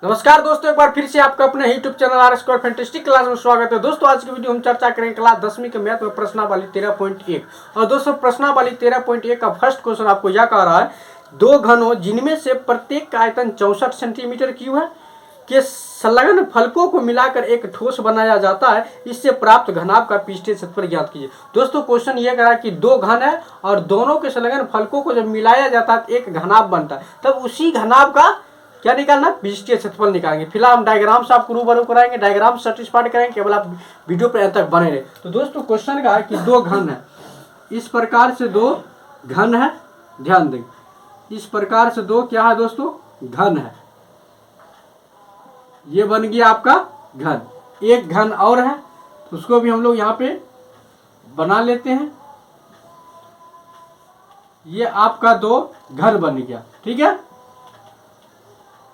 नमस्कार दोस्तों, एक बार फिर से आपका अपने YouTube channel are square fantastic class में स्वागत है। दोस्तों आज की वीडियो हम चर्चा करेंगे क्लास 10वीं के मैथ में प्रश्नावली 13.1। और दोस्तों प्रश्नावली 13.1 का फर्स्ट क्वेश्चन आपको यह कह रहा है, दो घनों जिनमें से प्रत्येक का आयतन 64 सेंटीमीटर क्यूब है के संलग्न फलकों को मिलाकर एक ठोस बनाया जाता है, इससे प्राप्त घनाभ का पृष्ठीय क्षेत्रफल ज्ञात कीजिए। दोस्तों क्वेश्चन ये कह रहा है कि दो घन है और दोनों के संलग्न फलकों को जब मिलाया जाता है एक घनाभ बनता है, तब उसी घनाभ का क्या निकालना, पृष्ठीय क्षेत्रफल निकालेंगे। फिलहाल हम डायग्राम से आपको रूबरू कराएंगे, डायग्राम सेटिस्फाइड करेंगे, केवल आप वीडियो पर अंत तक बने रहे। तो दोस्तों क्वेश्चन का है कि दो घन है, इस प्रकार से दो घन है, ध्यान दें, इस प्रकार से दो क्या है दोस्तों, घन है। ये बन गया आपका घन। एक घन और है, उसको भी हम लोग यहाँ पे बना लेते हैं। ये आपका दो घन बन गया, ठीक है।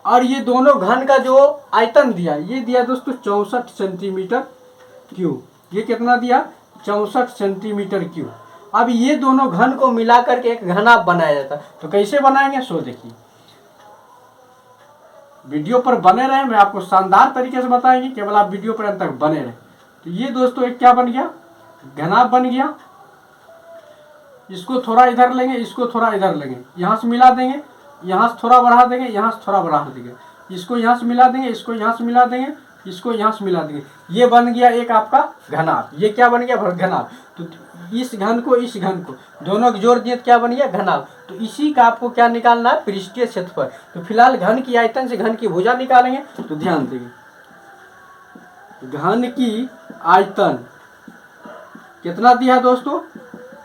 और ये दोनों घन का जो आयतन दिया, ये दिया दोस्तों 64 सेंटीमीटर क्यूब। ये कितना दिया, 64 सेंटीमीटर क्यूब। अब ये दोनों घन को मिला करके एक घनाभ बनाया जाता है। तो कैसे बनाएंगे, सो देखिए, वीडियो पर बने रहे, मैं आपको शानदार तरीके से बताएंगे, केवल आप वीडियो पर अंत तक बने रहे। तो ये दोस्तों एक क्या बन गया, घनाभ बन गया। इसको थोड़ा इधर लेंगे, इसको थोड़ा इधर लेंगे, यहाँ से मिला देंगे, यहाँ से थोड़ा बढ़ा देंगे, यहाँ से थोड़ा बढ़ा देंगे, इसको यहाँ से मिला देंगे, इसको यहाँ से मिला देंगे, इसको यहाँ से मिला देंगे। ये बन गया एक आपका घनाभ। ये क्या बन गया, घनाभ। तो इस घन को इस घन को दोनों को जोड़ दिए तो क्या बन गया, घनाभ। तो इसी का आपको क्या निकालना है, पृष्ठीय क्षेत्रफल। तो फिलहाल घन की आयतन से घन की भुजा निकालेंगे। तो ध्यान देंगे, घन की आयतन कितना दिया दोस्तों,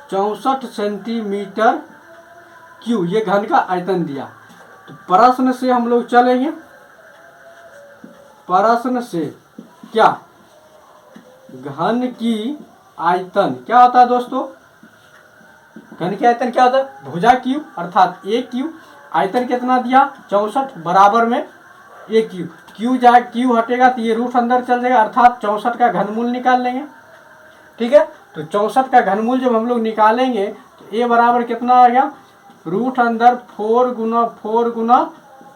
64 सेंटीमीटर क्यूब। ये घन का आयतन दिया। तो प्रश्न से हम लोग चलेंगे, प्रश्न से क्या, घन की आयतन क्या होता है दोस्तों, घन की आयतन क्या होता है, भुजा क्यूब अर्थात ए क्यूब। आयतन कितना दिया, 64 बराबर में ए क्यूब। क्यू जाए, क्यू हटेगा तो ये रूट अंदर चल जाएगा, अर्थात 64 का घनमूल निकाल लेंगे, ठीक है। तो 64 का घनमूल जब हम लोग निकालेंगे तो ए बराबर कितना आ गया, रूट अंदर 4 गुना 4 गुना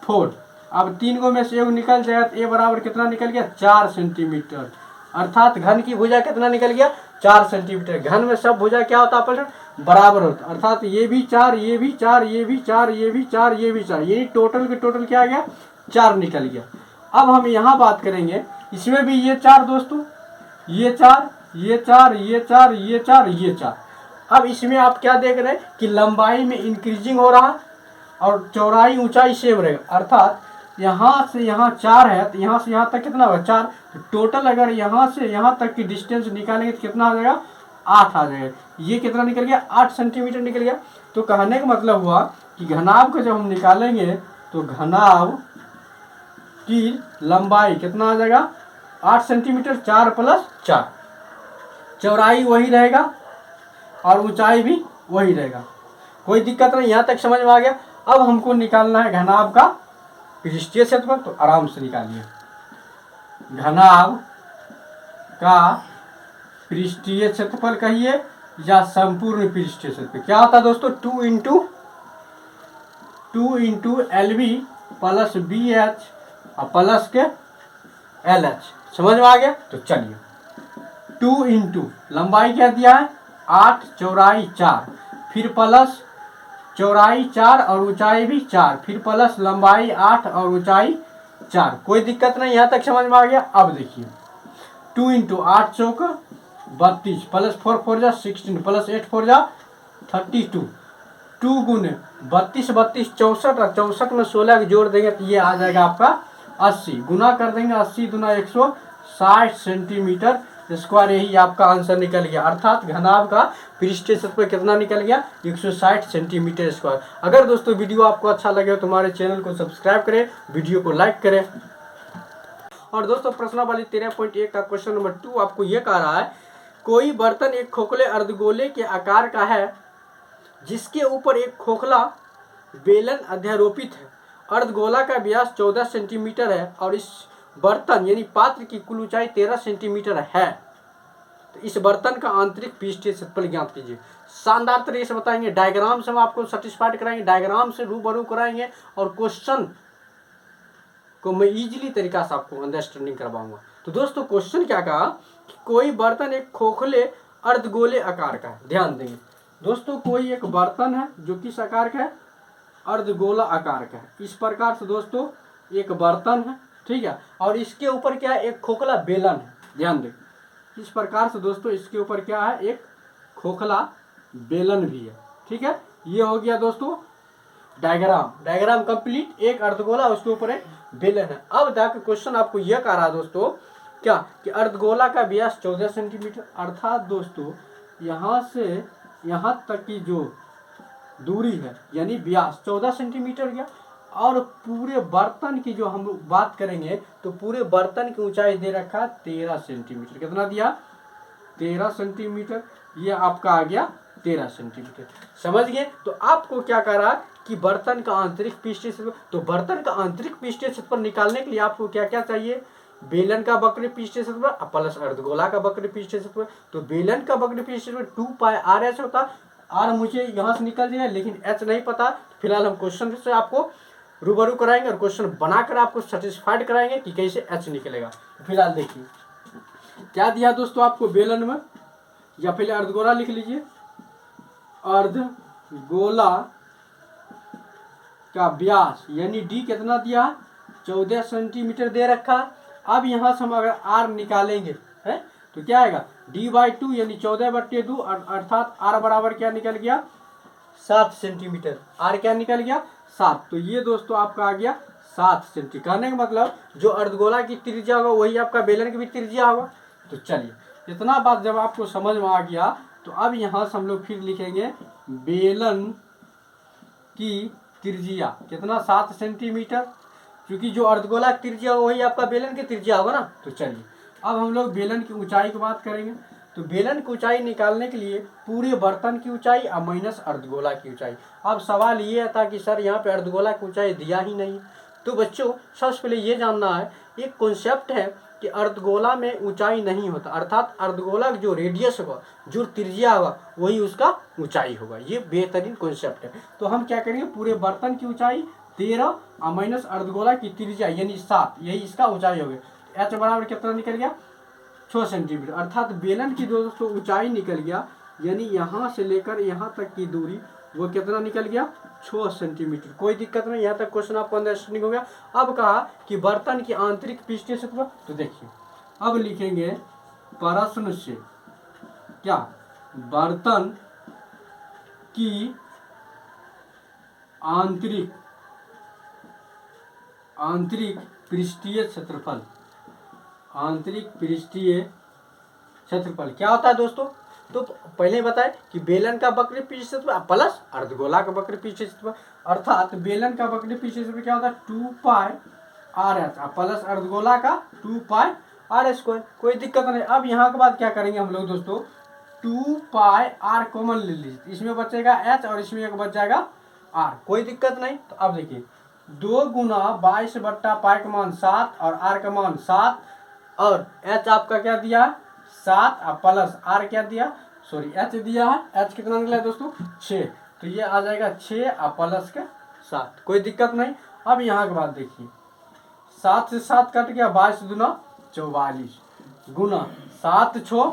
4। अब 3 को में से एक निकल जाएगा तो ए बराबर कितना निकल गया, 4 सेंटीमीटर। अर्थात घन की भुजा कितना निकल गया, 4 सेंटीमीटर। घन में सब भुजा क्या होता है, बराबर होता, अर्थात ये भी 4, ये भी 4, ये भी 4, ये भी 4, ये भी 4, ये टोटल के टोटल क्या आ गया, 4 निकल गया। अब हम यहाँ बात करेंगे, इसमें भी ये 4 दोस्तों, ये 4, ये 4, ये 4, ये 4, ये 4। अब इसमें आप क्या देख रहे हैं कि लंबाई में इंक्रीजिंग हो रहा और चौड़ाई ऊंचाई सेम रहेगा। अर्थात यहाँ से यहाँ 4 है तो यहाँ से यहाँ तक कितना होगा, 4। तो टोटल अगर यहाँ से यहाँ तक की डिस्टेंस निकालेंगे तो कितना आ जाएगा, 8 आ जाएगा। ये कितना निकल गया, 8 सेंटीमीटर निकल गया। तो कहने का मतलब हुआ कि घनाभ को जब हम निकालेंगे तो घनाभ की लंबाई कितना आ जाएगा, 8 सेंटीमीटर, 4 + 4। चौड़ाई वही रहेगा और ऊंचाई भी वही रहेगा, कोई दिक्कत नहीं। यहाँ तक समझ में आ गया। अब हमको निकालना है घनाभ का पृष्ठीय क्षेत्रफल। तो आराम से निकालिए, घनाभ का पृष्ठीय क्षेत्रफल कहिए या संपूर्ण पृष्ठीय क्षेत्रफल क्या होता है दोस्तों, 2 इंटू LB + BH और प्लस के LH। समझ में आ गया। तो चलिए, 2 इंटू लंबाई क्या दिया है, 8, चौड़ाई 4, फिर प्लस चौड़ाई 4 और ऊंचाई भी 4, फिर प्लस लंबाई 8 और ऊंचाई 4। कोई दिक्कत नहीं, यहाँ तक समझ में आ गया। अब देखिए, 2 इंटू 8 चौक 32 + 4 4 जा 16 + 8 4 जा 32। 2 गुने 32 32 64 और 64 में 16 के जोड़ देंगे तो ये आ जाएगा आपका 80। गुना कर देंगे, 80 दूना 160 सेंटीमीटर स्क्वायर। यही आपका आंसर निकल गया। अर्थात घनाभ का पृष्ठीय क्षेत्रफल कितना निकल गया, 160 सेंटीमीटर स्क्वायर। अगर दोस्तों वीडियो आपको अच्छा लगे तो हमारे चैनल को सब्सक्राइब करें, वीडियो को लाइक करें। और दोस्तों प्रश्नावली 13.1 का क्वेश्चन नंबर 2 आपको ये कह रहा है, कोई बर्तन एक खोखले अर्धगोले के आकार का है जिसके ऊपर एक खोखला बेलन अध्यारोपित है। अर्धगोला का व्यास 14 सेंटीमीटर है और इस बर्तन यानी पात्र की कुल ऊंचाई 13 सेंटीमीटर है। तो इस बर्तन का आंतरिक पृष्ठीय क्षेत्रफल ज्ञात कीजिए। शानदार तरीके से बताएंगे, डायग्राम से हम आपको सेटिस्फाइड कराएंगे, डायग्राम से रूबरू कराएंगे और क्वेश्चन को मैं इजीली तरीका से आपको अंडरस्टैंडिंग करवाऊंगा। तो दोस्तों क्वेश्चन क्या कहा कि कोई बर्तन एक खोखले अर्धगोले आकार का है। ध्यान देंगे दोस्तों, कोई एक बर्तन है जो किस आकार का है, अर्धगोला आकार का है। इस प्रकार से दोस्तों एक बर्तन है, ठीक है, और इसके ऊपर क्या है, एक खोखला बेलन है। ध्यान दें, इस प्रकार से दोस्तों इसके ऊपर क्या है, एक खोखला बेलन भी है, ठीक है। ये हो गया दोस्तों डायग्राम कंप्लीट। एक अर्धगोला, उसके ऊपर एक बेलन है। अब जाकर क्वेश्चन आपको यह कह रहा है दोस्तों क्या कि अर्धगोला का व्यास 14 सेंटीमीटर, अर्थात दोस्तों यहाँ से यहाँ तक की जो दूरी है यानी व्यास 14 सेंटीमीटर गया। और पूरे बर्तन की जो हम बात करेंगे तो पूरे बर्तन की ऊंचाई दे रखा 13 सेंटीमीटर। कितना दिया, 13 सेंटीमीटर। ये आपका आ गया 13 सेंटीमीटर। समझ गए। तो आपको क्या कर रहा है कि बर्तन का आंतरिक पृष्ठीय क्षेत्रफल, तो बर्तन का आंतरिक पृष्ठीय क्षेत्रफल निकालने के लिए आपको क्या क्या चाहिए, बेलन का वक्र पृष्ठीय क्षेत्रफल प्लस अर्धगोला का वक्र पृष्ठीय क्षेत्रफल। तो बेलन का वक्र पृष्ठीय क्षेत्रफल 2πr होता है। आर मुझे यहाँ से निकल जाएगा लेकिन एच नहीं पता। फिलहाल हम क्वेश्चन से आपको रूबरू कराएंगे और क्वेश्चन बनाकर आपको सेटिस्फाइड कराएंगे कि कैसे एच निकलेगा। फिलहाल देखिए क्या दिया दोस्तों आपको बेलन में, या पहले अर्धगोला लिख लीजिए। अर्धगोला का व्यास यानी डी कितना दिया, 14 सेंटीमीटर दे रखा। अब यहाँ से हम अगर आर निकालेंगे है तो क्या आएगा, d/2 यानी 14/2 अर्थात आर बराबर क्या निकल गया, 7 सेंटीमीटर। आर क्या निकल गया, 7। तो ये दोस्तों आपका आ गया 7 सेंटीमीटर। कहने का मतलब जो अर्धगोला की त्रिज्या होगा वही आपका बेलन की भी त्रिज्या होगा। तो चलिए इतना बात जब आपको समझ में आ गया तो अब यहाँ से हम लोग फिर लिखेंगे बेलन की त्रिज्या कितना, 7 सेंटीमीटर। क्योंकि जो अर्धगोला की त्रिज्या होगा वही आपका बेलन की त्रिज्या होगा ना। तो चलिए अब हम लोग बेलन की ऊंचाई की बात करेंगे। तो बेलन की ऊंचाई निकालने के लिए पूरे बर्तन की ऊंचाई और माइनस अर्धगोला की ऊंचाई। अब सवाल ये आता कि सर यहाँ पे अर्धगोला की ऊंचाई दिया ही नहीं। तो बच्चों सबसे पहले ये जानना है, एक कॉन्सेप्ट है कि अर्धगोला में ऊंचाई नहीं होता, अर्थात अर्धगोला जो रेडियस होगा, जो त्रिज्या होगा वही उसका ऊंचाई होगा। ये बेहतरीन कॉन्सेप्ट है। तो हम क्या करेंगे, पूरे बर्तन की ऊंचाई 13 और माइनस अर्धगोला की त्रिज्या यानी 7, यही इसका ऊंचाई हो गया। एच बराबर कितना निकल गया, 6 सेंटीमीटर। अर्थात बेलन की दोस्तों ऊंचाई निकल गया यानी यहाँ से लेकर यहाँ तक की दूरी वो कितना निकल गया, 6 सेंटीमीटर। कोई दिक्कत नहीं, यहाँ तक क्वेश्चन आपको अंडरस्टैंडिंग हो गया। अब कहा कि बर्तन की आंतरिक पृष्ठीय क्षेत्रफल, तो देखिए अब लिखेंगे प्रश्न से क्या, बर्तन की आंतरिक पृष्ठीय क्षेत्रफल, आंतरिक पृष्ठीय क्षेत्रफल क्या होता है दोस्तों। तो पहले बताए कि बेलन का वक्र पृष्ठीय क्षेत्रफल प्लस अर्धगोला का वक्र पृष्ठीय क्षेत्रफल। अर्थात बेलन का वक्र पृष्ठीय क्षेत्रफल क्या होता है, 2πr प्लस अर्धगोला का 2πr²। कोई दिक्कत नहीं। अब यहाँ के बाद क्या करेंगे हम लोग दोस्तों, 2πr कॉमन ले लीजिए, इसमें बचेगा h और इसमें एक बच जाएगा r। कोई दिक्कत नहीं। तो अब देखिए 2 गुना 22/π का मान 7 और r का मान 7 और h आपका क्या दिया 7 और प्लस r क्या दिया, सॉरी h दिया है। h कितना निकला है दोस्तों, 6। तो ये आ जाएगा 6 और प्लस के 7। कोई दिक्कत नहीं। अब यहाँ के बाद देखिए 7 से 7 कट गया, 22 दूना 44 गुना 7 6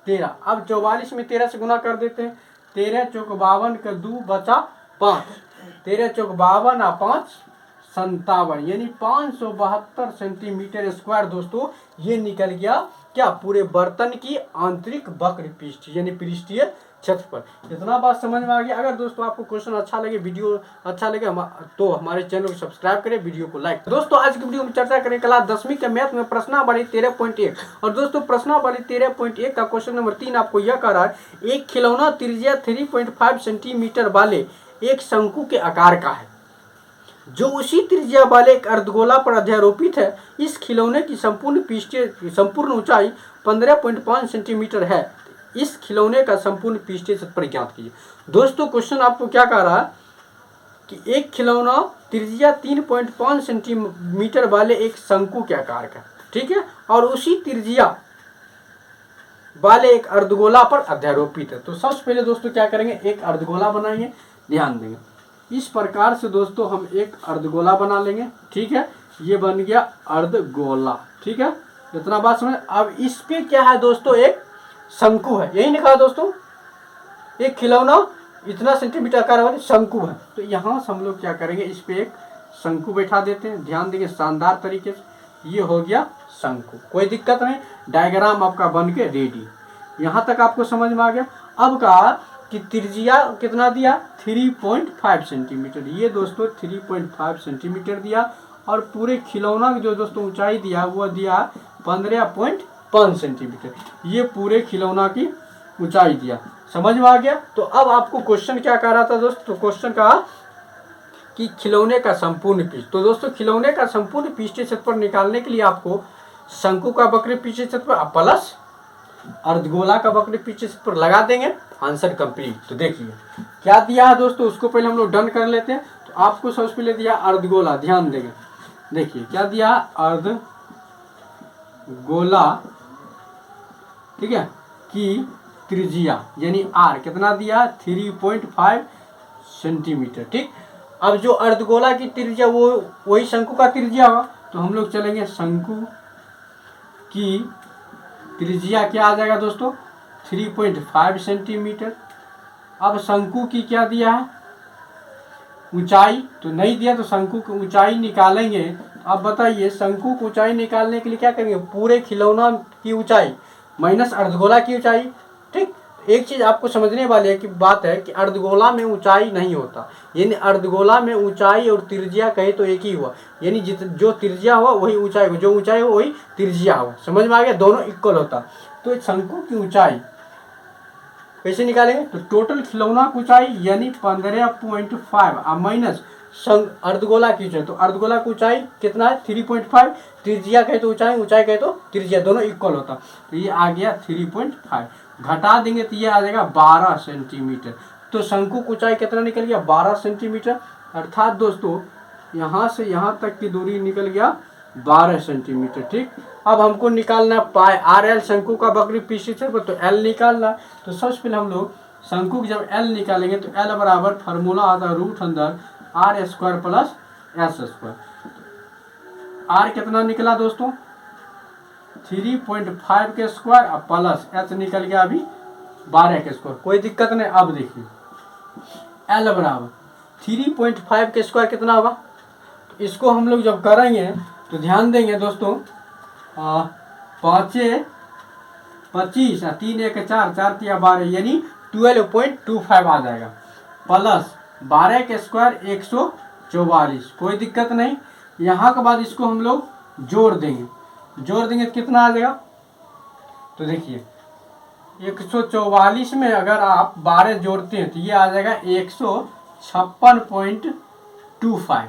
13। अब 44 में 13 से गुना कर देते हैं। 13 चौक 52 का 2 बचा 5, 13 चौक 52 और 5 57 यानी 572 सेंटीमीटर स्क्वायर दोस्तों ये निकल गया क्या, पूरे बर्तन की आंतरिक वक्र पृष्ठ यानी पृष्ठीय क्षेत्रफल। इतना बात समझ में आ गया। अगर दोस्तों आपको क्वेश्चन अच्छा लगे, वीडियो अच्छा लगे तो हमारे चैनल को सब्सक्राइब करें, वीडियो को लाइक। दोस्तों आज की वीडियो में चर्चा करें क्लास 10वीं के मैथ में प्रश्नावली 13.1। और दोस्तों प्रश्नावली 13.1 का क्वेश्चन नंबर 3 आपको यह कह रहा है, एक खिलौना त्रिज्या 3.5 सेंटीमीटर वाले एक शंकु के आकार का है जो उसी त्रिज्या वाले एक अर्धगोला पर अध्यारोपित है। इस खिलौने की संपूर्ण ऊंचाई 15.5 सेंटीमीटर है। इस खिलौने का संपूर्ण पृष्ठीय क्षेत्रफल ज्ञात कीजिए। दोस्तों क्वेश्चन आपको क्या कह रहा है कि एक खिलौना त्रिज्या 3.5 सेंटीमीटर वाले एक शंकु के आकार का, ठीक है, और उसी त्रिज्या वाले एक अर्धगोला पर अध्यारोपित है। तो सबसे पहले दोस्तों क्या करेंगे, एक अर्धगोला बनाएंगे। ध्यान देंगे इस प्रकार से दोस्तों हम एक अर्धगोला बना लेंगे, ठीक है। ये बन गया अर्धगोला। ठीक है, इतना बात समझ। अब इस पे क्या है दोस्तों, एक शंकु है, यही लिखा है दोस्तों, एक खिलौना इतना सेंटीमीटर आकार वाली शंकु है। तो यहाँ से हम लोग क्या करेंगे, इस पे एक शंकु बैठा देते हैं। ध्यान देंगे शानदार तरीके से, ये हो गया शंकु, कोई दिक्कत नहीं। डायग्राम आपका बन के रेडी। यहाँ तक आपको समझ में आ गया। अब कहा कि त्रिज्या कितना दिया, 3.5 सेंटीमीटर। ये दोस्तों 3.5 सेंटीमीटर दिया, और पूरे खिलौना की जो दोस्तों ऊंचाई दिया वो दिया 15.5 सेंटीमीटर। ये पूरे खिलौना की ऊंचाई दिया, समझ में आ गया। तो अब आपको क्वेश्चन क्या कह रहा था दोस्तों, तो क्वेश्चन कहा कि खिलौने का संपूर्ण पृष्ठ। तो दोस्तों खिलौने का संपूर्ण पृष्ठीय क्षेत्रफल निकालने के लिए आपको शंकु का वक्र पृष्ठीय क्षेत्रफल प्लस अर्धगोला का वक्र पृष्ठीय क्षेत्रफल लगा देंगे, आंसर कंप्लीट। तो देखिए क्या दिया है दोस्तों, उसको पहले हम लोग डन कर लेते हैं। तो आपको सबसे पहले दिया अर्धगोला, ध्यान देंगे, देखिए क्या दिया, अर्धगोला, ठीक है, की त्रिज्या यानी आर कितना दिया, 3.5 सेंटीमीटर। ठीक, अब जो अर्धगोला की त्रिज्या वो वही शंकु का त्रिज्या होगा। तो हम लोग चलेंगे शंकु की त्रिज्या क्या आ जाएगा दोस्तों, 3.5 सेंटीमीटर। अब शंकु की क्या दिया है, ऊंचाई तो नहीं दिया, तो शंकु की ऊंचाई निकालेंगे। अब बताइए शंकु की ऊंचाई निकालने के लिए क्या करेंगे, पूरे खिलौना की ऊंचाई माइनस अर्धगोला की ऊंचाई। ठीक, एक चीज आपको समझने वाली है कि बात है कि अर्धगोला में ऊंचाई नहीं होता, यानी अर्धगोला में ऊंचाई और त्रिज्या कहे तो एक ही हुआ, यानी जो त्रिज्या हुआ वही ऊंचाई हुआ, जो ऊंचाई हुआ वही त्रिज्या हुआ, समझ में आ गया, दोनों इक्वल होता। तो शंकु की ऊंचाई कैसे निकालेंगे, तो टोटल खिलौना की ऊंचाई यानी 15.5 माइनस अर्धगोला की ऊंचाई। तो अर्धगोला की ऊंचाई कितना है, 3.5, त्रिज्या कहे तो ऊंचाई, ऊंचाई कहे तो त्रिज्या, दोनों इक्वल होता। तो ये आ गया 3.5, घटा देंगे तो ये आ जाएगा 12 सेंटीमीटर। तो शंकु की ऊंचाई कितना निकल गया, 12 सेंटीमीटर। अर्थात दोस्तों यहाँ से यहाँ तक की दूरी निकल गया 12 सेंटीमीटर। ठीक, अब हमको निकालना पाए आर एल, शंकु का वक्र पृष्ठीय क्षेत्रफल, तो एल निकालना। तो सबसे पहले हम लोग शंकु की जब एल निकालेंगे तो एल बराबर फार्मूला आता है रूट अंदर R square plus S square. R कितना निकला दोस्तों, 3.5 के स्क्वायर, अब प्लस एच निकल गया अभी 12 के स्क्वायर, कोई दिक्कत नहीं। अब देखिए एल बराबर 3.5 के स्क्वायर कितना होगा, तो इसको हम लोग जब करेंगे तो ध्यान देंगे दोस्तों, 5 25, 3 1 4, 4 3 12 यानी 12.25 आ जाएगा, प्लस 12 के स्क्वायर 144, कोई दिक्कत नहीं। यहाँ के बाद इसको हम लोग जोड़ देंगे, जोड़ देंगे तो कितना आ जाएगा, तो देखिए 144 में अगर आप 12 जोड़ते हैं तो ये आ जाएगा 156.25,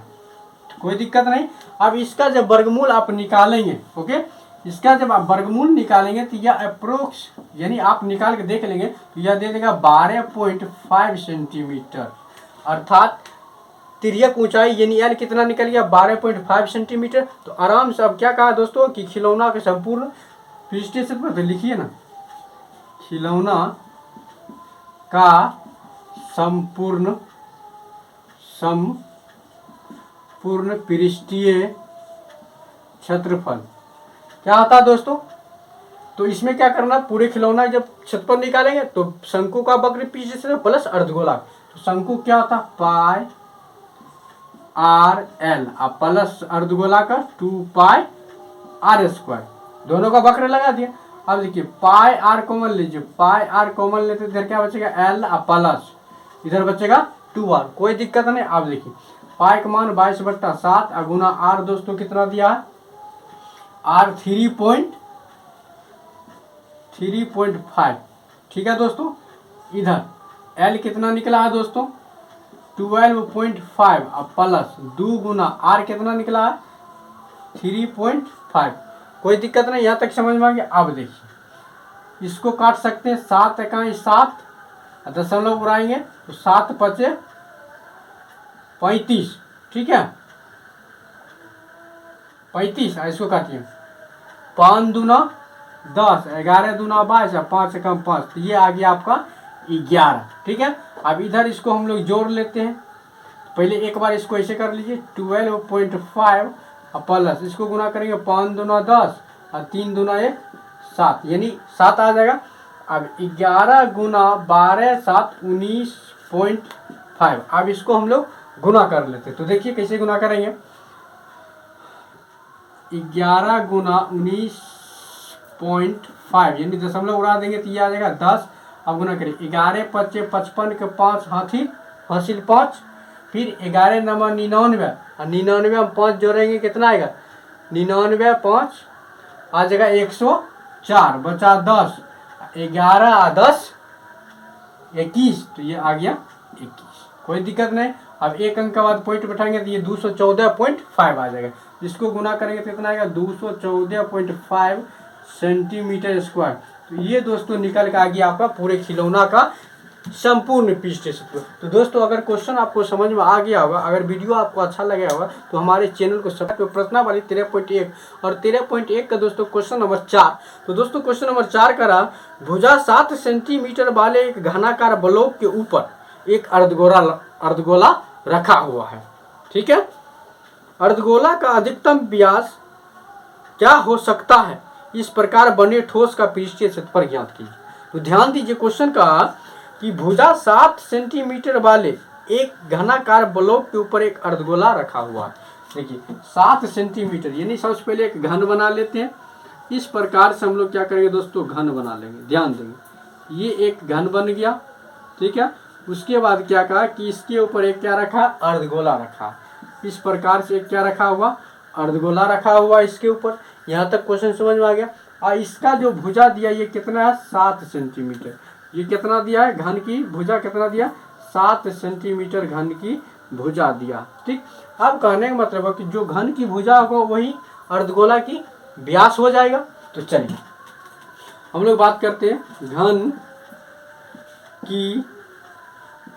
कोई दिक्कत नहीं। अब इसका जब वर्गमूल आप निकालेंगे, ओके, इसका जब आप वर्गमूल निकालेंगे तो यह अप्रोक्स यानी आप निकाल के देख लेंगे तो यह दे देगा 12.5 सेंटीमीटर। अर्थात तिर्यक ऊंचाई यानी एल कितना निकल गया, 12.5 सेंटीमीटर। तो आराम से अब क्या कहा दोस्तों कि खिलौना के संपूर्ण पृष्ठीय क्षेत्रफल, तो लिखिए ना, खिलौना का संपूर्ण पृष्ठीय क्षेत्रफल क्या होता है दोस्तों। तो इसमें क्या करना, पूरे खिलौना जब क्षेत्रफल निकालेंगे तो शंकु का वक्र पृष्ठीय क्षेत्रफल प्लस अर्धगोला। तो शंकु क्या होता, पाई आर एल, प्लस अर्धगोला का 2 पाई आर स्क्वायर, दोनों का वक्र लगा दिया। अब देखिए पाई आर कॉमन लीजिए, पाई आर कॉमन लेते इधर क्या बचेगा, एल प्लस इधर बचेगा 2r, कोई दिक्कत नहीं। अब देखिए पाई का मान 22/7 गुना आर दोस्तों कितना दिया है, आर 3.5, ठीक है दोस्तों। इधर एल कितना निकला है दोस्तों, 12.5 प्लस 2 गुना आर कितना निकला है 3.5, कोई दिक्कत नहीं, यहाँ तक समझ में आ गया। अब देखिए इसको काट सकते हैं, 7 इकाई 7, दशमलव उड़ाएंगे तो 7 5 35, ठीक है 35, इसको काटिए 5 दूना 10, 11 दूना 22, 5 कम 5, तो ये आ गया आपका 11, ठीक है। अब इधर इसको हम लोग जोड़ लेते हैं, पहले एक बार इसको ऐसे कर लीजिए, 12.5 और प्लस इसको गुना करेंगे 5 दूना 10 और 3 दूना 1 7, यानी 7 आ जाएगा। अब 11 गुना 12 7 19.5। अब इसको हम लोग गुना कर लेते, तो देखिए कैसे गुना करेंगे। 11 गुना 19.5 यानी दशमलव उड़ा देंगे तो ये आ जाएगा 10। अब गुना करें 11 पच्चे 55 के 5 हाथी हासिल 5, फिर 11 नंबर 99 और 99 में 5 जोड़ेंगे कितना आएगा 99 5 आ जाएगा 104, बचा 10, 11 और 10 21, तो ये आ गया 21, कोई दिक्कत नहीं। अब एक अंक के बाद पॉइंट बैठाएंगे तो ये 214.5 आ जाएगा, जिसको गुना करेंगे तो कितना आएगा 214.5 सेंटीमीटर स्क्वायर। तो ये दोस्तों निकल के आ गया आपका पूरे खिलौना का संपूर्ण पृष्ठ क्षेत्रफल। तो दोस्तों अगर क्वेश्चन आपको समझ में आ गया होगा, अगर वीडियो आपको अच्छा लगा होगा तो हमारे चैनल को सब्सक्राइब। प्रश्नावली 13.1 और 13.1 का दोस्तों क्वेश्चन नंबर 4। तो दोस्तों क्वेश्चन नंबर 4 करा, भुजा 7 सेंटीमीटर वाले एक घनाकार ब्लॉक के ऊपर एक अर्धगोला रखा हुआ है। ठीक है, अर्धगोला का अधिकतम व्यास क्या हो सकता है, इस प्रकार बने ठोस का पृष्ठीय क्षेत्रफल ज्ञात कीजिए। तो ध्यान दीजिए क्वेश्चन का कि भुजा 7 सेंटीमीटर वाले एक घनाकार ब्लॉक के ऊपर एक अर्धगोला रखा हुआ है। देखिए 7 सेंटीमीटर यानी सबसे पहले एक घन बना लेते हैं। इस प्रकार से हम लोग क्या करेंगे दोस्तों, घन बना लेंगे। ध्यान देंगे ये एक घन बन गया, ठीक है। उसके बाद क्या कहा कि इसके ऊपर एक क्या रखा, अर्धगोला रखा। इस प्रकार से एक क्या रखा हुआ, अर्धगोला रखा हुआ इसके ऊपर। यहाँ तक क्वेश्चन समझ में आ गया। और इसका जो भुजा दिया ये कितना है 7 सेंटीमीटर। ये कितना दिया है, घन की भुजा कितना दिया 7 सेंटीमीटर घन की भुजा दिया। ठीक, अब कहने का मतलब है कि जो घन की भुजा होगा वही अर्धगोला की व्यास हो जाएगा। तो चलिए हम लोग बात करते हैं, घन की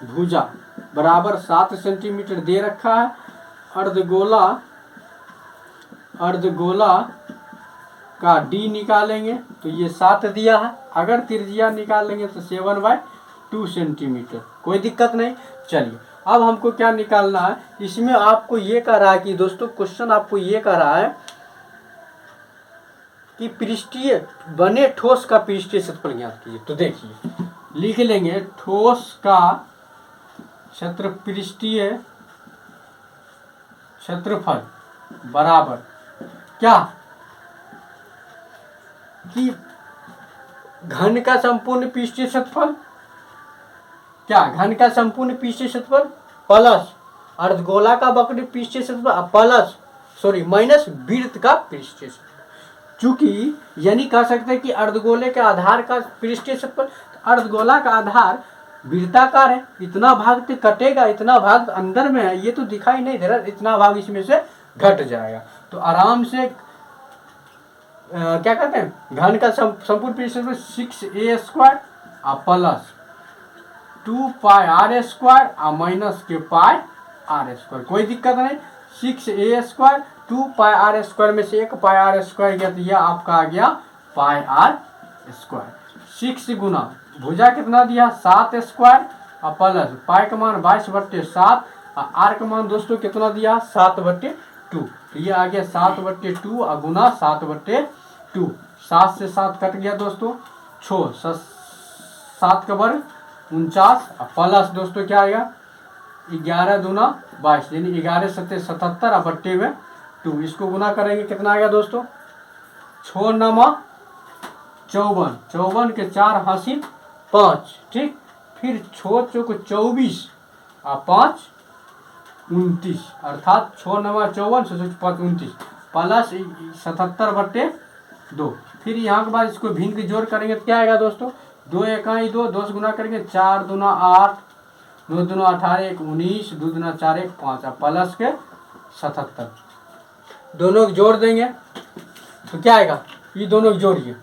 भुजा बराबर 7 सेंटीमीटर दे रखा है। अर्धगोला का डी निकालेंगे तो ये 7 दिया है। अगर त्रिज्या निकालेंगे तो 7/2 सेंटीमीटर, कोई दिक्कत नहीं। चलिए अब हमको क्या निकालना है, इसमें आपको ये कह रहा है कि दोस्तों क्वेश्चन आपको ये कह रहा है कि पृष्ठीय बने ठोस का पृष्ठीय क्षेत्रफल ज्ञात कीजिए। तो देखिए लिख लेंगे ठोस का पृष्ठीय क्षेत्रफल बराबर क्या कि घन का संपूर्ण पृष्ठीय क्षेत्रफल, क्या घन का संपूर्ण पृष्ठीय क्षेत्रफल प्लस अर्धगोला का वक्र पृष्ठीय क्षेत्रफल प्लस माइनस वृत्त का पृष्ठीय क्षेत्रफल। चूंकि यानी कह सकते हैं कि अर्धगोले के आधार का पृष्ठीय क्षेत्रफल, अर्धगोला का आधार वृत्ताकार है, इतना भाग तो कटेगा, इतना भाग अंदर में है, ये तो दिखाई नहीं दे रहा, इतना भाग इसमें से घट जाएगा। तो आराम से क्या कहते हैं, घन का संपूर्ण पृष्ठफल 6a² प्लस 2πr² और माइनस के πr², कोई दिक्कत नहीं। 6a² 2πr² में से 1πr² गया तो यह आपका आ गया πr²। 6 गुना भुजा कितना दिया 7² और प्लस पाई का मान 22/7 और आर का मान दोस्तों कितना दिया 7/2। तो ये आ गया 7/2 और गुना 7/2। 7 से 7 कट गया दोस्तों, 7 का वर्ग 49 और प्लस दोस्तों क्या आएगा 11 दूना 22 यानी 11 7 77 और बट्टे में 2। इसको गुना करेंगे कितना आएगा दोस्तों 6 9 54, 54 के 4 हासिल 5। ठीक, फिर 6 चौक 24 और 5 29 अर्थात 6 9 54 5 29 प्लस 77/2। फिर यहाँ के बाद इसको भिन्न के जोड़ करेंगे तो क्या आएगा दोस्तों 2 इकाई 2, 2 से गुना करेंगे 4 दूना 8, 2 दूना 18 1 19, 2 दूना 4 1 5 और प्लस के 77। दोनों को जोड़ देंगे तो क्या आएगा, ये दोनों को जोड़िए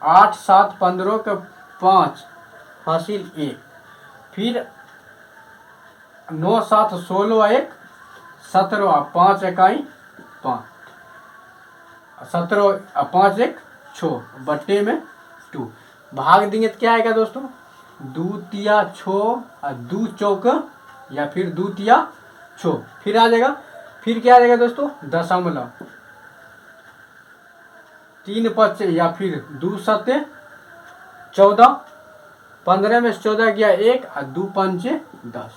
8 7 15 के 5 हासिल 1, फिर 9 7 16 1 17 5 इकाई 5 17 5 1 6 बट्टे में 2 भाग देंगे तो क्या आएगा दोस्तों 2 तिया 6 और 2 चौक या फिर 2 तिया 6। फिर आ जाएगा फिर क्या आ जाएगा दोस्तों, दशमलव, 3 5 या फिर 2 7 14, 15 में से 14 गया 1 और 2 5 10,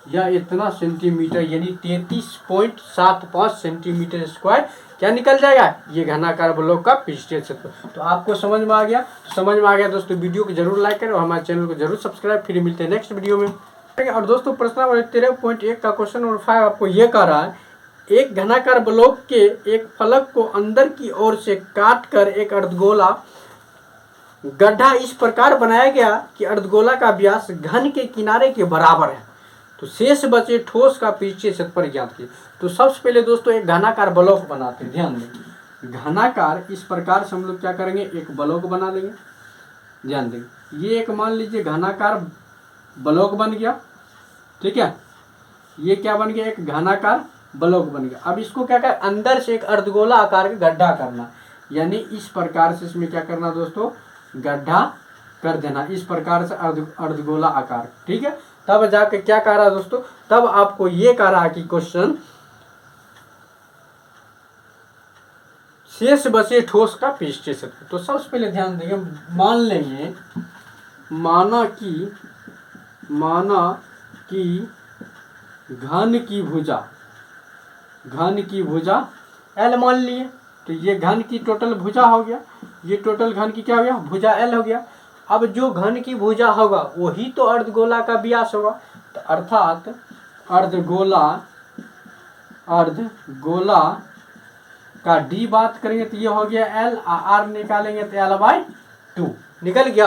यह इतना सेंटीमीटर यानी 33.75 सेंटीमीटर स्क्वायर क्या निकल जाएगा, ये घनाकार ब्लॉक का पृष्ठीय क्षेत्र। तो आपको समझ में आ गया, दोस्तों वीडियो को जरूर लाइक करें और हमारे चैनल को जरूर सब्सक्राइब। फिर मिलते हैं नेक्स्ट वीडियो में। और दोस्तों प्रश्न नंबर 13.1 का क्वेश्चन नंबर 5 आपको ये कह रहा है, एक घनाकार ब्लॉक के एक फलक को अंदर की ओर से काट कर एक अर्धगोला गड्ढा इस प्रकार बनाया गया कि अर्धगोला का व्यास घन के किनारे के बराबर है, तो शेष बचे ठोस का पृष्ठीय क्षेत्रफल ज्ञात कीजिए। तो सबसे पहले दोस्तों एक घनाकार ब्लॉक बनाते हैं, ध्यान दें घनाकार इस प्रकार से हम लोग क्या करेंगे, एक ब्लॉक बना लेंगे। ध्यान दें ये एक मान लीजिए घनाकार ब्लॉक बन गया, ठीक है, ये क्या बन गया, एक घनाकार ब्लॉक बन गया। अब इसको क्या कर, अंदर से एक अर्धगोला आकार का गड्ढा करना, यानी इस प्रकार से इसमें क्या करना दोस्तों, गड्ढा कर देना इस प्रकार से अर्धगोला आकार, ठीक है। तब जाके क्या कह रहा है दोस्तों, तब आपको ये कह रहा है कि क्वेश्चन शेष बचे ठोस का पृष्ठीय क्षेत्र। तो सबसे पहले ध्यान देंगे, मान लेंगे, माना कि घन की भुजा L मान लिए, तो ये घन की टोटल भुजा हो गया, ये टोटल घन की क्या हो गया, भुजा L हो गया। अब जो घन की भुजा होगा वही तो अर्धगोला का व्यास होगा, तो अर्थात अर्धगोला का D बात करेंगे तो ये हो गया L, R निकालेंगे तो L/2 निकल गया।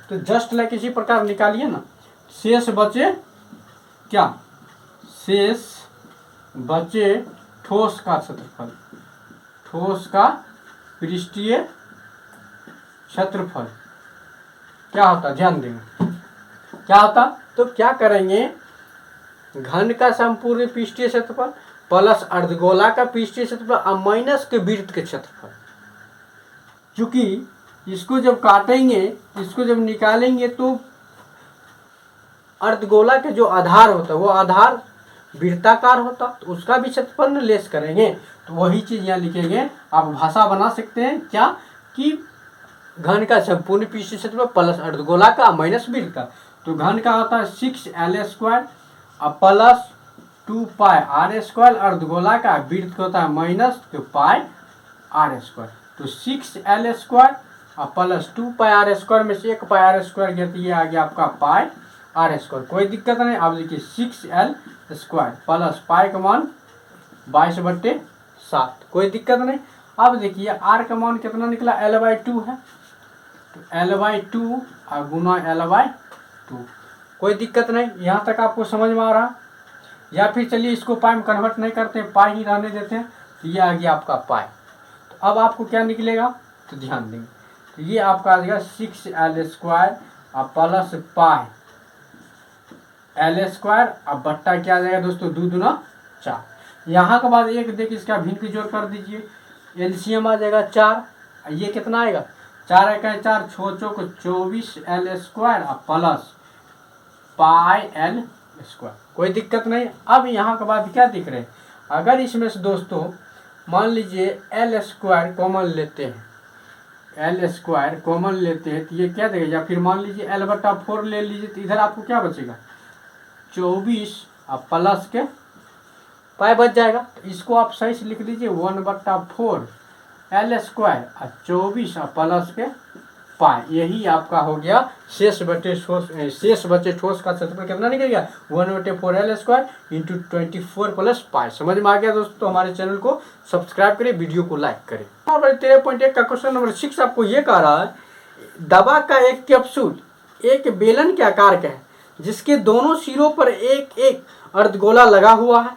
तो जस्ट लाइक इसी प्रकार निकालिए ना, शेष बचे क्या, शेष बचे ठोस का क्षेत्रफल, ठोस का पृष्ठीय क्षेत्रफल क्या होता, ध्यान देंगे क्या होता। तो क्या करेंगे, घन का संपूर्ण पृष्ठीय क्षेत्रफल प्लस अर्धगोला का पृष्ठीय क्षेत्रफल और माइनस के वृत्त के क्षेत्रफल। क्योंकि इसको जब काटेंगे, इसको जब निकालेंगे तो अर्धगोला के जो आधार होता है वो आधार वृत्ताकार होता, तो उसका भी क्षेत्रफल लेस करेंगे। तो वही चीज यहाँ लिखेंगे, आप भाषा बना सकते हैं क्या, कि घन का संपूर्ण पृष्ठीय क्षेत्रफल प्लस अर्धगोला का माइनस वृत्त का। तो घन का होता है 6L² और प्लस 2πr², अर्धगोला का वृत्त होता है माइनस 2πr²। तो 6L² और प्लस 2πr² में से 1πr² गया तो ये आ गया आपका πr²। कोई दिक्कत नहीं, आप देखिए 6L² प्लस पाई का मान 22/7, कोई दिक्कत नहीं। अब देखिए r का मान कितना निकला, L/2 है, तो L/2 और गुना L/2, कोई दिक्कत नहीं। यहाँ तक आपको समझ में आ रहा, या फिर चलिए इसको पाई में कन्वर्ट नहीं करते, पाई ही रहने देते हैं, तो ये आ गया आपका पाई। तो अब आपको क्या निकलेगा, तो ध्यान देंगे, तो ये आपका आ जाएगा 6L² और प्लस पाई L² अब बट्टा क्या आ जाएगा दोस्तों, 2 दूना 4। यहाँ के बाद एक देख इसका भिन्न जोड़ कर दीजिए, एलसीएम आ जाएगा 4, ये कितना आएगा, 4 1 4 6 चौक 24L² और प्लस πL², कोई दिक्कत नहीं। अब यहाँ के बाद क्या दिख रहे हैं, अगर इसमें से दोस्तों मान लीजिए L² कॉमन लेते हैं, L² कॉमन लेते हैं तो ये क्या देगा, या फिर मान लीजिए L/4 ले लीजिए, तो इधर आपको क्या बचेगा, 24 और प्लस के पाई बच जाएगा। तो इसको आप सही से लिख लीजिए 1/4 L² और 24 और प्लस के पाई, यही आपका हो गया शेष बचे ठोस का क्षेत्रफल कितना निकल गया, 1/4 L² इंटू 24 प्लस पाई। समझ में आ गया दोस्तों, तो हमारे चैनल को सब्सक्राइब करें, वीडियो को लाइक करें। 13.1 का क्वेश्चन नंबर 6 आपको ये कह रहा है, दवा का एक कैप्सूल एक बेलन के आकार का है जिसके दोनों सिरों पर एक एक अर्धगोला लगा हुआ है,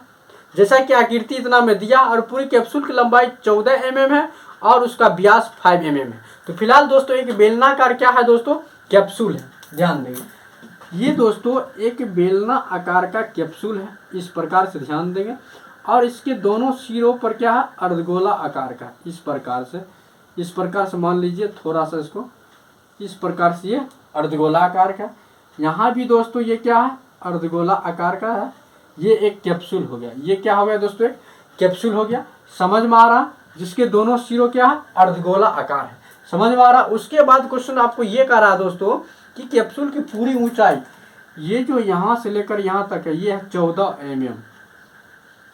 जैसा कि आकृति इतना में दिया, और पूरी कैप्सूल की लंबाई 14 mm है और उसका व्यास 5 mm है। तो फिलहाल दोस्तों एक बेलनाकार क्या है दोस्तों, कैप्सूल है, ध्यान देंगे। ये दोस्तों एक बेलना आकार का कैप्सूल है, इस प्रकार से ध्यान देंगे, और इसके दोनों सिरों पर क्या है, अर्धगोला आकार का, इस प्रकार से मान लीजिए, थोड़ा सा इसको इस प्रकार से ये अर्धगोला आकार का। यहाँ भी दोस्तों ये क्या है, अर्धगोला आकार का है, ये एक कैप्सूल हो गया। ये क्या हो गया दोस्तों, एक कैप्सूल हो गया, समझ में आ रहा, जिसके दोनों सिरों क्या है, अर्धगोला आकार है, समझ में आ रहा। उसके बाद क्वेश्चन आपको ये कह रहा है दोस्तों कि कैप्सूल की पूरी ऊंचाई, ये जो यहाँ से लेकर यहाँ तक है, ये है 14 mm।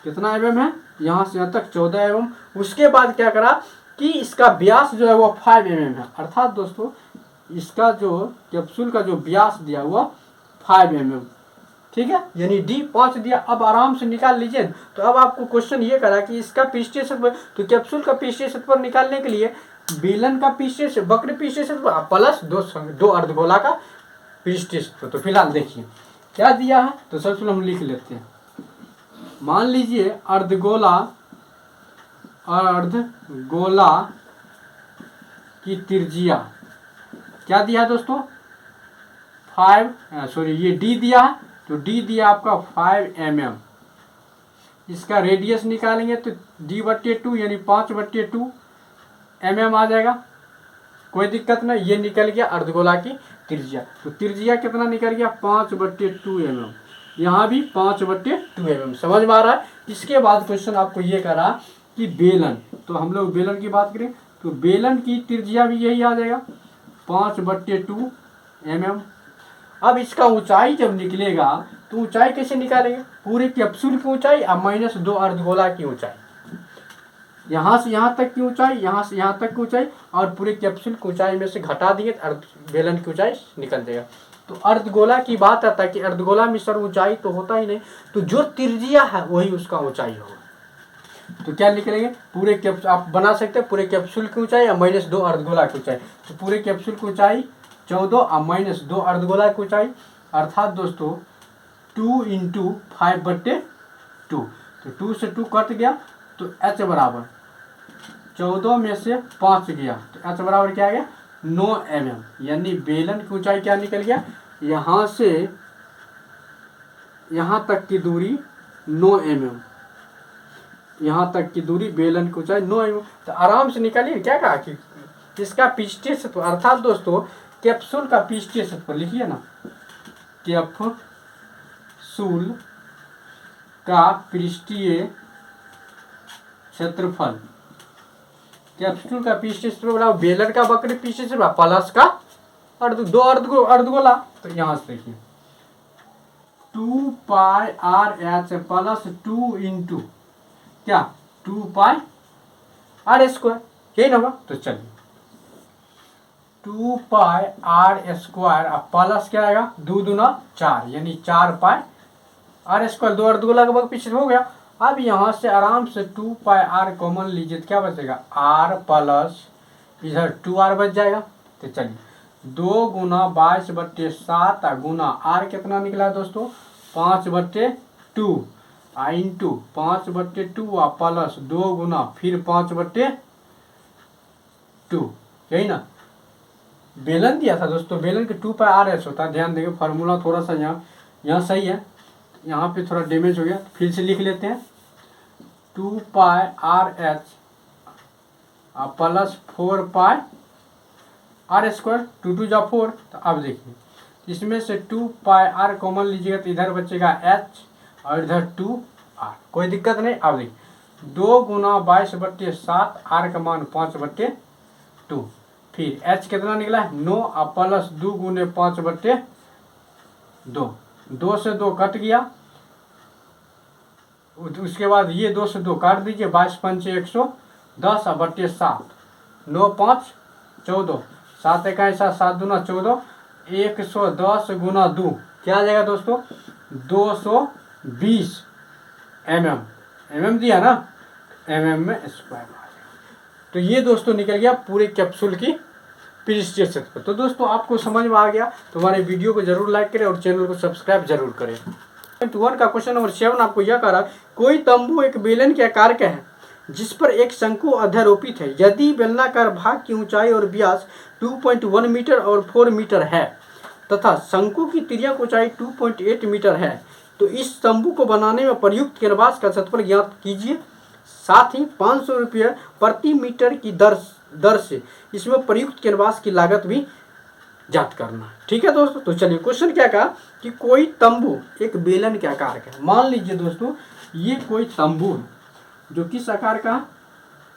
कितना mm है, यहाँ से यहाँ तक 14 mm। उसके बाद क्या करा कि इसका व्यास जो है वो 5 mm है, अर्थात दोस्तों इसका जो कैप्सूल का जो व्यास दिया हुआ 5 mm, ठीक है, यानी डी 5 दिया। अब आराम से निकाल लीजिए। तो अब आपको क्वेश्चन ये करा कि इसका पृष्ठीय क्षेत्रफल, तो कैप्सूल का पृष्ठीय क्षेत्रफल निकालने के लिए बेलन का पृष्ठीय से वक्र पृष्ठीय क्षेत्रफल प्लस दो अर्धगोला का पृष्ठीय क्षेत्रफल। तो फिलहाल देखिए क्या दिया है, तो सबसे पहले हम लिख लेते हैं। मान लीजिए अर्धगोला की त्रिज्या क्या दिया है दोस्तों, 5 ये डी दिया है, तो डी दिया आपका 5 mm। इसका रेडियस निकालेंगे तो d/2 यानी 5/2 mm आ जाएगा, कोई दिक्कत नहीं। ये निकल गया अर्धगोला की त्रिज्या। तो त्रिज्या कितना निकल गया, 5/2 mm, यहाँ भी 5/2 mm, समझ में आ रहा है। इसके बाद क्वेश्चन आपको ये करा कि बेलन, तो हम लोग बेलन की बात करें तो बेलन की त्रिज्या भी यही आ जाएगा 5/2 mm। अब इसका ऊंचाई जब निकलेगा तो ऊंचाई कैसे निकालेंगे, पूरे कैप्सूल की ऊंचाई अब माइनस 2 अर्धगोला की ऊंचाई, यहाँ से यहाँ तक की ऊंचाई, यहाँ से यहाँ तक की ऊंचाई, और पूरे कैप्सूल की ऊंचाई में से घटा दिए तो बेलन की ऊंचाई निकल जाएगा। तो अर्धगोला की बात आता है कि अर्धगोला में सर ऊंचाई तो होता ही नहीं, तो जो त्रिज्या है वही उसका ऊंचाई होगा। तो क्या निकलेंगे, पूरे कैप्सूल आप बना सकते हैं, पूरे कैप्सूल की ऊंचाई या माइनस 2 अर्धगोला की ऊंचाई। तो पूरे कैप्सूल की ऊंचाई 14 और माइनस 2 अर्धगोला की ऊंचाई, अर्थात दोस्तों 2 × 5/2। तो 2 से 2 कट गया, तो h बराबर 14 में से 5 गया, तो h बराबर क्या आ गया, 9 mm। यानी बेलन की ऊंचाई क्या निकल गया, यहाँ से यहाँ तक की दूरी 9 mm, यहाँ तक की दूरी बेलन की ऊंचाई 9 mm। तो आराम से निकालिए। क्या कहा कि इसका पृष्ठीय क्षेत्रफल, अर्थात दोस्तों कैप्सूल का पृष्ठीय क्षेत्रफल लिखिए ना, कैप्सूल का पृष्ठीय क्षेत्रफल, कैप्सूल का पृष्ठीय क्षेत्रफल बेलन का वक्र पृष्ठीय क्षेत्रफल प्लस का अर्धगोला। तो यहाँ से देखिए 2πr/h प्लस 2 × क्या 2πr², यही ना होगा। तो चलिए 2πr² प्लस क्या आएगा, 2 दूना 4 यानी 4πr², 2 अर्धगोला का वक्र पीछे हो गया। अब यहाँ से आराम से 2πr कॉमन लीजिए तो क्या बचेगा, r प्लस इधर 2r बच जाएगा। तो चलिए 2 × 22/7 गुना r कितना निकला है दोस्तों, 5/2 इंटू 5/2 प्लस 2 गुना फिर 5/2, यही ना। बेलन दिया था दोस्तों, बेलन के 2πr/h होता है, ध्यान देंगे फार्मूला थोड़ा सा यहाँ सही है, यहाँ पे थोड़ा डैमेज हो गया, फिर से लिख लेते हैं 2πr/h प्लस 4πr², 2 2 जा 4। तो अब देखिए इसमें से 2πr कॉमन लीजिएगा तो इधर बचेगा h और इधर 2r, कोई दिक्कत नहीं। अब देखिए 2 × 22/7 r का मान 5/2, फिर h कितना निकला है 9 प्लस 2 × 5/2, 2 से 2 कट गया, उसके बाद ये 2 से 2 काट दीजिए, 22 × 5 = 110/7, 9 × 5 = 14, 7 × 1 = 7 दूना 14, 110 × 2 क्या आ जाएगा दोस्तों, 220 mm दिया ना, mm में स्क्वायर आ जाएगा। तो ये दोस्तों निकल गया पूरे कैप्सूल की पृष्ठीय क्षेत्रफल। तो दोस्तों आपको समझ में आ गया तो हमारे वीडियो को जरूर लाइक करें और चैनल को सब्सक्राइब जरूर करें। 1 का क्वेश्चन नंबर 7 आपको यह कह रहा, कोई तंबू एक बेलन के आकार का है जिस पर एक शंकु अध्यारोपित है। यदि बेलनाकार भाग की ऊंचाई और व्यास 2.1 मीटर और 4 मीटर है तथा शंकु की तिर्यक ऊंचाई 2.8 मीटर है, तो इस तंबू को बनाने में प्रयुक्त कैनवास का क्षेत्रफल ज्ञात कीजिए। साथ ही 500 रुपये प्रति मीटर की दर से इसमें प्रयुक्त कैनवास की लागत भी ज्ञात करना। ठीक है दोस्तों। तो चलिए क्वेश्चन क्या कहा कि कोई तंबू एक बेलन के आकार का है। मान लीजिए दोस्तों ये कोई तंबू है जो किस आकार का है?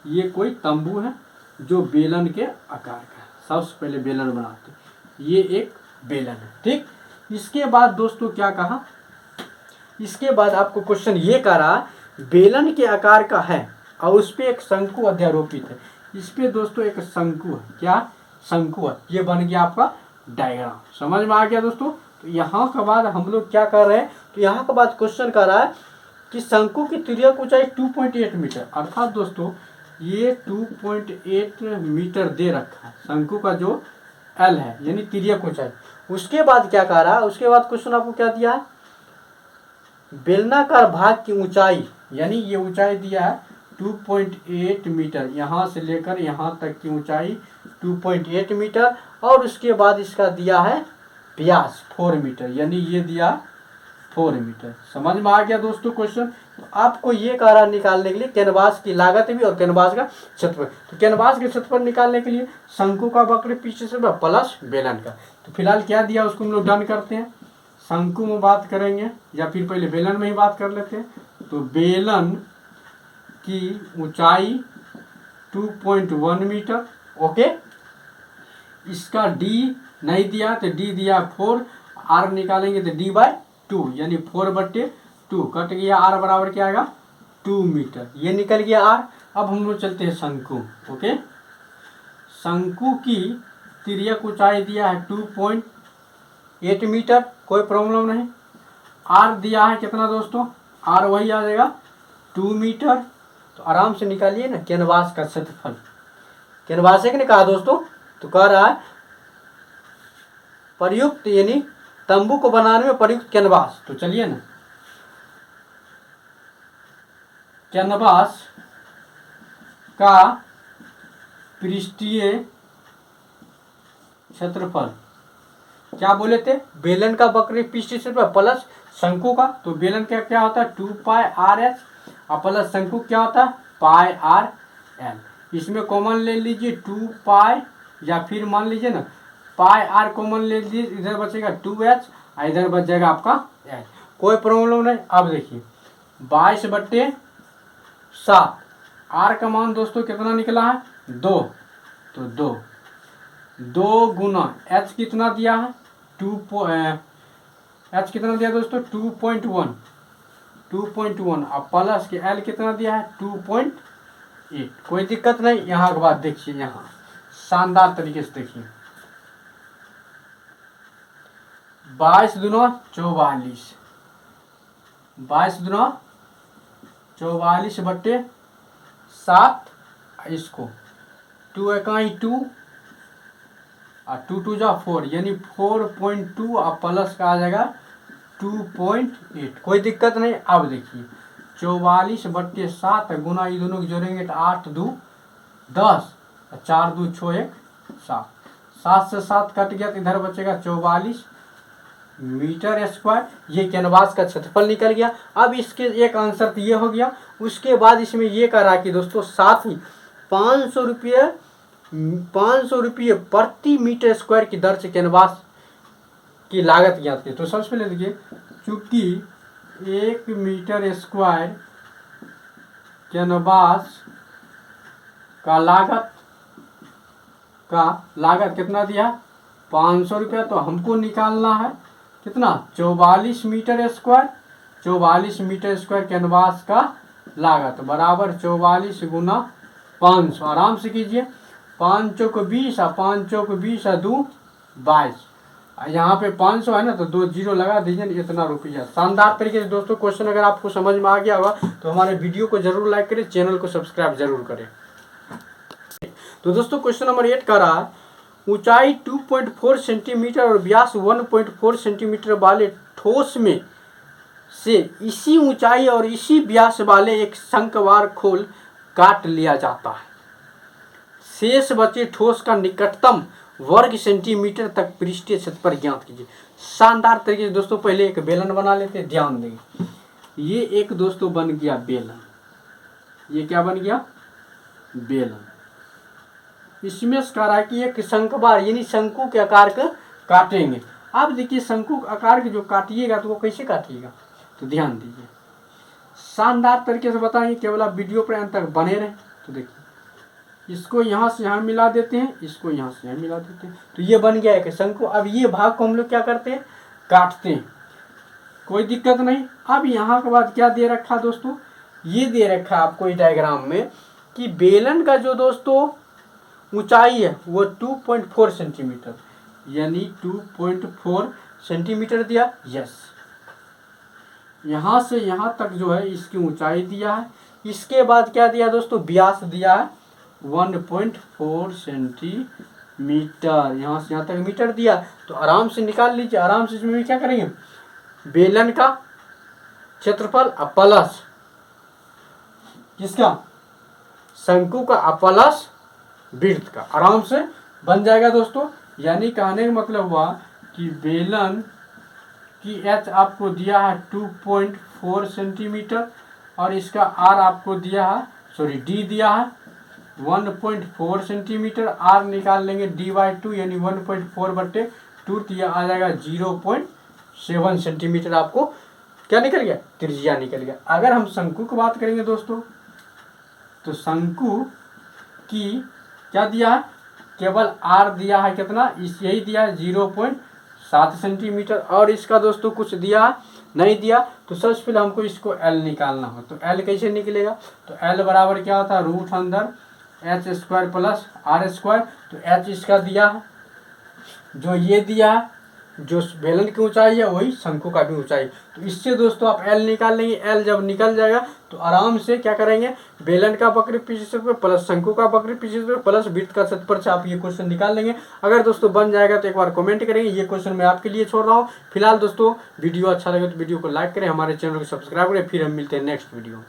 ये कोई तंबू है जो बेलन के आकार का है। सबसे पहले बेलन बनाते हैं, ये एक बेलन है। ठीक, इसके बाद दोस्तों क्या कहा, इसके बाद आपको क्वेश्चन ये कह रहा बेलन के आकार का है और उस पर एक शंकु अध्यारोपित है। इस पे दोस्तों एक शंकु है, क्या शंकु है। ये बन गया आपका डायग्राम। समझ में आ गया दोस्तों। तो यहाँ के बाद हम लोग क्या कर रहे हैं, तो यहाँ के बाद क्वेश्चन कर रहा है कि शंकु की तिर्यक ऊंचाई 2.8 मीटर, अर्थात दोस्तों ये 2.8 मीटर दे रखा है शंकु का जो एल है, यानी तिर्यक ऊंचाई। उसके बाद क्या कह रहा है, उसके बाद क्वेश्चन आपको क्या दिया है, बेलनाकार भाग की ऊंचाई, यानी ये ऊंचाई दिया है 2.8 मीटर, यहाँ से लेकर यहाँ तक की ऊंचाई 2.8 मीटर, और उसके बाद इसका दिया है व्यास 4 मीटर, यानी ये दिया 4 मीटर। समझ में आ गया दोस्तों क्वेश्चन। तो आपको ये कह रहा निकालने के लिए कैनवास की लागत भी और कैनवास का क्षेत्रफल। तो कैनवास के क्षेत्रफल निकालने के लिए शंकु का वक्र पीछे से प्लस बेलन का। तो फिलहाल क्या दिया उसको हम लोग डन करते हैं, शंकु में बात करेंगे या फिर पहले बेलन में ही बात कर लेते हैं। तो बेलन की ऊंचाई 2.1 मीटर, ओके। इसका डी नहीं दिया तो डी दिया 4, आर निकालेंगे तो d/2 यानी 4/2 कट गया, आर बराबर क्या आएगा 2 मीटर, ये निकल गया आर। अब हम लोग चलते हैं शंकु, ओके। शंकु की तिर्यक ऊंचाई दिया है 2.8 मीटर, कोई प्रॉब्लम नहीं। आर दिया है कितना दोस्तों, आर वही आ जाएगा 2 मीटर। तो आराम से निकालिए ना कैनवास का क्षेत्रफल। कैनवास एक ने कहा दोस्तों, तो कह रहा है प्रयुक्त यानी तंबू को बनाने में प्रयुक्त कैनवास। तो चलिए ना, कैनवास का पृष्ठीय क्षेत्रफल क्या बोले थे, बेलन का वक्र पृष्ठीय क्षेत्रफल प्लस शंकु का। तो बेलन का क्या होता है 2πr/h और प्लस शंकु क्या होता है πr/l। इसमें कॉमन ले लीजिए 2π, या फिर मान लीजिए ना πr कॉमन ले लीजिए, इधर बचेगा 2h और इधर बच जाएगा आपका h, कोई प्रॉब्लम नहीं। अब देखिए 22/7, r का मान दोस्तों कितना निकला है 2, तो 2 गुना h कितना दिया है h कितना दिया दोस्तों 2.1 अब प्लस के l कितना दिया है 2.8, कोई दिक्कत नहीं। यहाँ के बाद देखिए, यहाँ शानदार तरीके से देखिए 22 दूना 44, 22 दूना 44/7, इसको 2 इकाई 2 और 2 2 जा 4 यानी 4.2 और प्लस का आ जाएगा 2.8, कोई दिक्कत नहीं। अब देखिए 44/7 गुना ये दोनों को जोड़ेंगे तो 8 2 10 और 4 2 6 1 7, 7 से 7 कट गया तो इधर बचेगा 44 मीटर स्क्वायर। ये कैनवास का क्षेत्रफल निकल गया। अब इसके एक आंसर तो ये हो गया। उसके बाद इसमें ये कह रहा कि दोस्तों साथ ही 500 रुपये प्रति मीटर स्क्वायर की दर से कैनवास की लागत ज्ञात की। तो सबसे पहले देखिए, चूंकि 1 मीटर स्क्वायर कैनवास का लागत कितना दिया 500 रुपया, तो हमको निकालना है कितना 44 metre square. 44 metre square canvas का लागत बराबर 44 गुना 500। आराम से कीजिए, 5 चौक 20 और 5 चौक 20 और 2 22, यहाँ पे 500 है ना तो 2 जीरो लगा दीजिए, इतना रुपया। शानदार तरीके से दोस्तों क्वेश्चन अगर आपको समझ में आ गया होगा तो हमारे वीडियो को जरूर लाइक करें, चैनल को सब्सक्राइब जरूर करें। तो दोस्तों क्वेश्चन नंबर 8 का रहा है, ऊंचाई 2.4 सेंटीमीटर और व्यास 1.4 सेंटीमीटर वाले ठोस में से इसी ऊंचाई और इसी व्यास वाले एक शंकवार खोल काट लिया जाता है। शेष बचे ठोस का निकटतम वर्ग सेंटीमीटर तक पृष्ठीय क्षेत्रफल ज्ञात कीजिए। शानदार तरीके से दोस्तों पहले एक बेलन बना लेते हैं, ध्यान देंगे। ये एक दोस्तों बन गया बेलन, ये क्या बन गया बेलन। इसमें कह रहा है कि एक शंकवार यानी शंकु के आकार का काटेंगे। अब देखिए शंकु आकार के जो काटिएगा तो वो कैसे काटिएगा, तो ध्यान दीजिए। शानदार तरीके से बताएंगे, केवल आप वीडियो पर अंत तक बने रहें। तो देखिए इसको यहाँ से यहाँ मिला देते हैं, इसको यहाँ से यहाँ मिला देते हैं, तो ये बन गया एक शंकु। अब ये भाग को हम लोग क्या करते हैं, काटते हैं, कोई दिक्कत नहीं। अब यहाँ के बाद क्या दे रखा दोस्तों, ये दे रखा आपको इस डायग्राम में कि बेलन का जो दोस्तों ऊंचाई है वो 2.4 सेंटीमीटर, यानी 2.4 सेंटीमीटर दिया। यस, यहाँ से यहाँ तक जो है इसकी ऊंचाई दिया है। इसके बाद क्या दिया दोस्तों, व्यास दिया है 1.4 सेंटीमीटर, यहाँ से यहाँ तक मीटर दिया। तो आराम से निकाल लीजिए, आराम से। इसमें क्या करेंगे, बेलन का क्षेत्रफल प्लस किसका, शंकु का प्लस वृत्त का, आराम से बन जाएगा दोस्तों। यानी कहने का मतलब हुआ कि बेलन की एच आपको दिया है 2.4 सेंटीमीटर और इसका आर आपको दिया है, सॉरी डी दिया है 1.4 सेंटीमीटर। आर निकाल लेंगे d/2 यानी 1.4/2, तो यह आ जाएगा 0.7 सेंटीमीटर। आपको क्या निकल गया, त्रिज्या निकल गया। अगर हम शंकु की बात करेंगे दोस्तों, तो शंकु की क्या दिया है, केवल आर दिया है कितना, इस यही दिया है 0.7 सेंटीमीटर, और इसका दोस्तों कुछ दिया नहीं दिया। तो सबसे पहले हमको इसको एल निकालना हो, तो एल कैसे निकलेगा, तो एल बराबर क्या होता है, रूट अंदर h² प्लस r²। तो h इसका दिया है, जो ये दिया है, जो बेलन की ऊंचाई है वही शंकु का भी ऊंचाई। तो इससे दोस्तों आप एल निकाल लेंगे। एल जब निकल जाएगा तो आराम से क्या करेंगे, बेलन का वक्र क्षेत्रफल प्लस शंकु का वक्र क्षेत्रफल प्लस वृत्त का क्षेत्रफल से आप ये क्वेश्चन निकाल लेंगे। अगर दोस्तों बन जाएगा तो एक बार कमेंट करेंगे, ये क्वेश्चन मैं आपके लिए छोड़ रहा हूँ। फिलहाल दोस्तों वीडियो अच्छा लगे तो वीडियो को लाइक करें, हमारे चैनल को सब्सक्राइब करें। फिर हम मिलते हैं नेक्स्ट वीडियो।